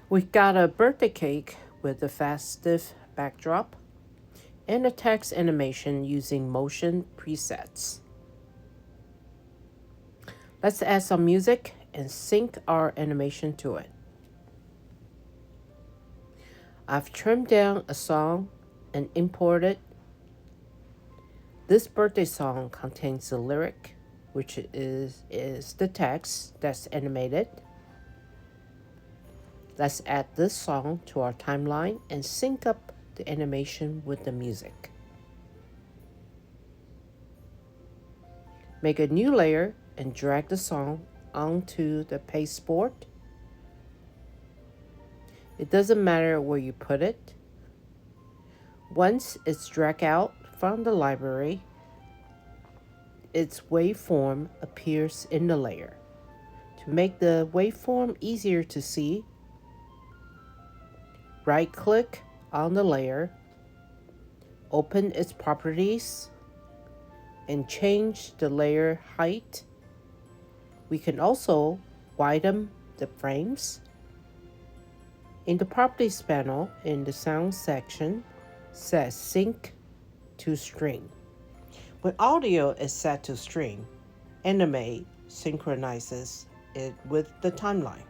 We got a birthday cake with a festive backdrop and a text animation using motion presets. Let's add some music and sync our animation to it. I've trimmed down a song and imported. This birthday song contains the lyric, which is the text that's animated. Let's add this song to our timeline and sync up the animation with the music. Make a new layer and drag the song onto the pasteboard. It doesn't matter where you put it. Once it's dragged out from the library, its waveform appears in the layer. To make the waveform easier to see, right-click on the layer, open its properties, and change the layer height. We can also widen the frames. In the Properties panel, in the Sound section, says Sync to Stream. When audio is set to stream, Animate synchronizes it with the timeline.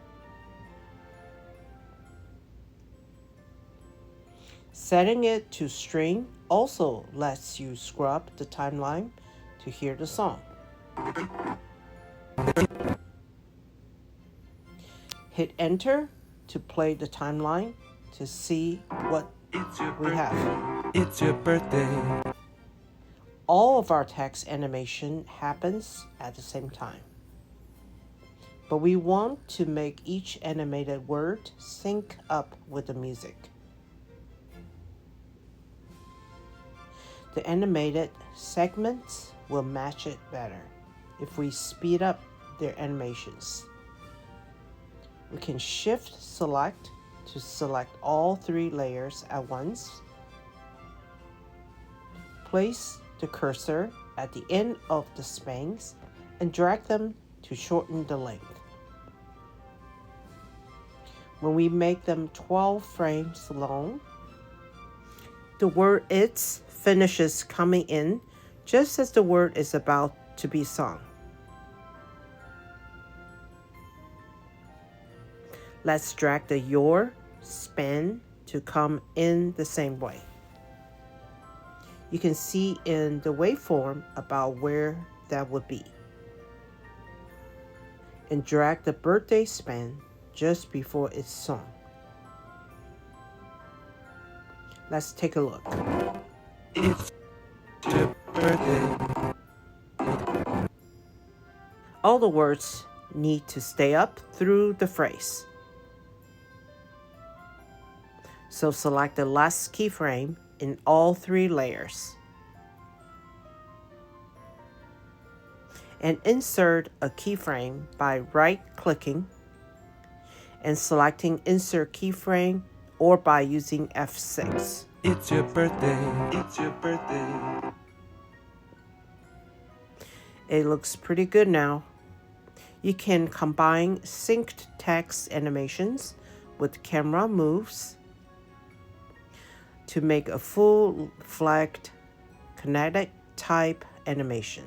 Setting it to stream also lets you scrub the timeline to hear the song. Hit enter to play the timeline to see what we have. It's your birthday. All of our text animation happens at the same time. But we want to make each animated word sync up with the music. The animated segments will match it better if we speed up their animations. We can shift select to select all 3 layers at once. Place the cursor at the end of the spans and drag them to shorten the length. When we make them 12 frames long, the word "it's" finishes coming in just as the word is about to be sung. Let's drag the "your" span to come in the same way. You can see in the waveform about where that would be. And drag the birthday span just before it's sung. Let's take a look. It's your birthday. All the words need to stay up through the phrase. So select the last keyframe in all 3 layers. And insert a keyframe by right-clicking and selecting Insert Keyframe or by using F6. It's your birthday. It's your birthday. It looks pretty good now. You can combine synced text animations with camera moves to make a full-fledged kinetic type animation.